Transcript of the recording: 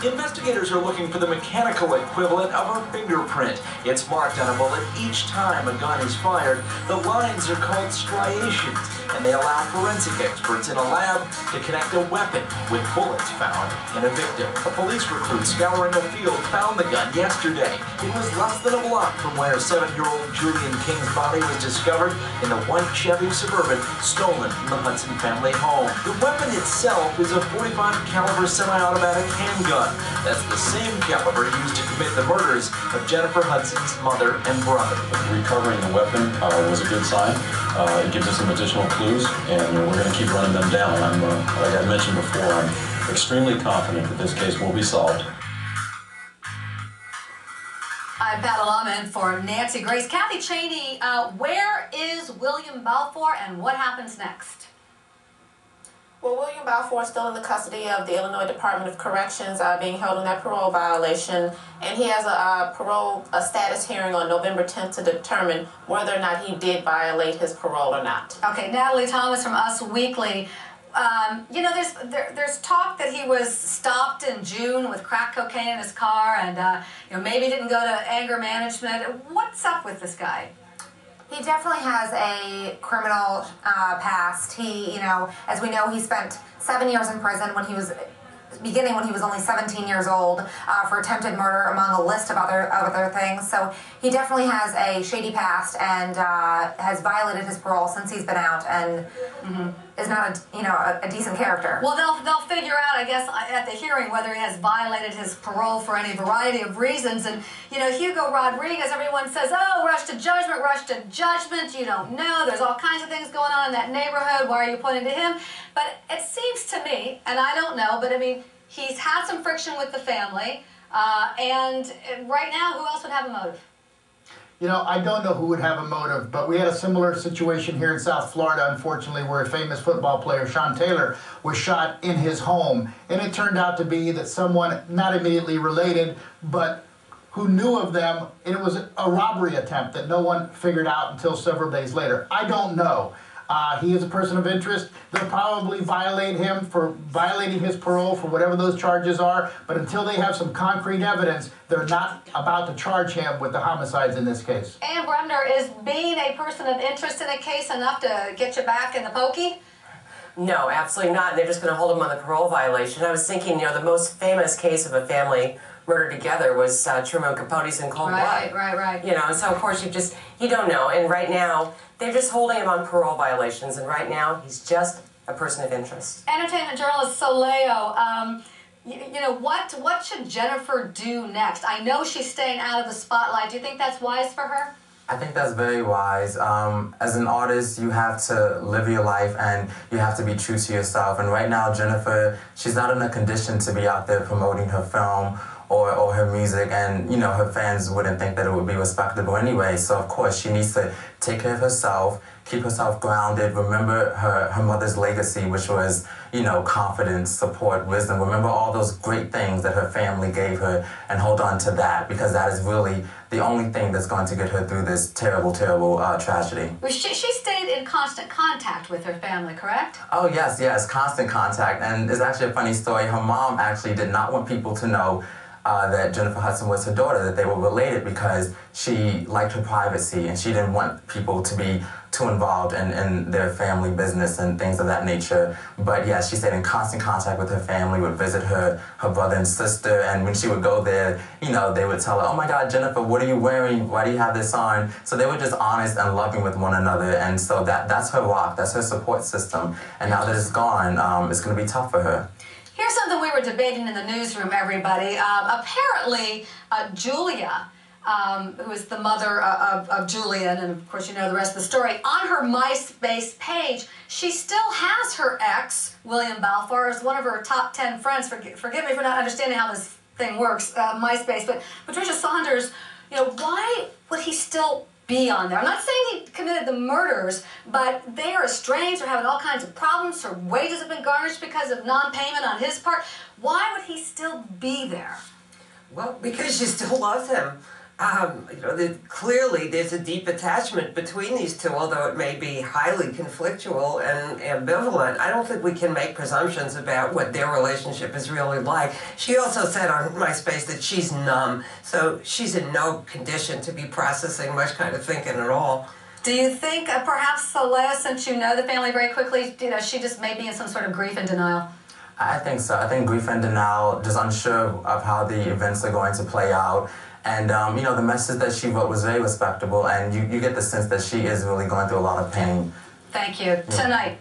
Investigators are looking for the mechanical equivalent of a fingerprint. It's marked on a bullet each time a gun is fired. The lines are called striations, and they allow forensic experts in a lab to connect a weapon with bullets found in a victim. A police recruit scouring the field found the gun yesterday. It was less than a block from where 7-year-old Julian King's body was discovered in the white Chevy Suburban stolen from the Hudson family home. The weapon itself is a .45 caliber semi-automatic handgun. That's the same caliber used to commit the murders of Jennifer Hudson's mother and brother. Recovering the weapon was a good sign. It gives us some additional clues, and we're going to keep running them down. Like I mentioned before, I'm extremely confident that this case will be solved. I'm Pat Alaman for Nancy Grace. Kathy Cheney, where is William Balfour and what happens next? Well, William Balfour is still in the custody of the Illinois Department of Corrections, being held on that parole violation, and he has a parole status hearing on November 10th to determine whether or not he did violate his parole or not. Okay, Natalie Thomas from Us Weekly. You know, there's talk that he was stopped in June with crack cocaine in his car, and you know, maybe didn't go to anger management. What's up with this guy? He definitely has a criminal past. He, you know, as we know, he spent 7 years in prison when he was only 17 years old for attempted murder, among a list of other things. So he definitely has a shady past and has violated his parole since he's been out, and is not a decent character. Well, they'll figure out, I guess, at the hearing whether he has violated his parole for any variety of reasons. And you know, Hugo Rodriguez, everyone says, "Oh, rush to judgment, rush to judgment." You don't know. There's all kinds of things going on in that neighborhood. Why are you pointing to him? But it seems to me, and I don't know, but I mean, he's had some friction with the family, and right now, who else would have a motive? You know, I don't know who would have a motive, but we had a similar situation here in South Florida, unfortunately, where a famous football player, Sean Taylor, was shot in his home. And it turned out to be that someone not immediately related, but who knew of them, and it was a robbery attempt that no one figured out until several days later. I don't know. He is a person of interest. They'll probably violate him for violating his parole for whatever those charges are, but until they have some concrete evidence, they're not about to charge him with the homicides in this case. And Bremner, is being a person of interest in a case enough to get you back in the pokey? No, absolutely not. They're just going to hold him on the parole violation. I was thinking, you know, the most famous case of a family murdered together was Truman Capote's in cold blood. Right. You know, and so of course you don't know. And right now, they're just holding him on parole violations, and right now, he's just a person of interest. Entertainment journalist Soleo, you know, what should Jennifer do next? I know she's staying out of the spotlight. Do you think that's wise for her? I think that's very wise. As an artist, you have to live your life and you have to be true to yourself. And right now, Jennifer, she's not in a condition to be out there promoting her film or her music, and you know, her fans wouldn't think that it would be respectable anyway. So of course she needs to take care of herself, keep herself grounded, remember her mother's legacy, which was, you know, confidence, support, wisdom. Remember all those great things that her family gave her and hold on to that, because that is really the only thing that's going to get her through this terrible, terrible tragedy. Well, she stayed in constant contact with her family, correct? Oh yes, constant contact. And it's actually a funny story. Her mom actually did not want people to know that Jennifer Hudson was her daughter, that they were related, because she liked her privacy and she didn't want people to be too involved in their family business and things of that nature. But yeah, she stayed in constant contact with her family, would visit her brother and sister, and when she would go there, you know, they would tell her, "Oh my God, Jennifer, what are you wearing? Why do you have this on?" So they were just honest and loving with one another, and so that's her rock, that's her support system. And now that it's gone, it's going to be tough for her. Here's something we were debating in the newsroom, everybody. Apparently, Julia, who is the mother of Julian, and of course you know the rest of the story, on her MySpace page, she still has her ex, William Balfour, as one of her top 10 friends. Forgive me for not understanding how this thing works, MySpace, but Patricia Saunders, you know, why would he still be on there? I'm not saying he committed the murders, but they are estranged or having all kinds of problems. Her wages have been garnished because of non-payment on his part. Why would he still be there? Well, because she still loves him. clearly there's a deep attachment between these two, although it may be highly conflictual and ambivalent. I don't think we can make presumptions about what their relationship is really like. She also said on MySpace that she's numb, so she's in no condition to be processing much kind of thinking at all. Do you think perhaps, Leah, since you know the family very quickly, she just may be in some sort of grief and denial? I think so. I think grief and denial, just unsure of how the events are going to play out. And, the message that she wrote was very respectable, and you get the sense that she is really going through a lot of pain. Thank you. Tonight.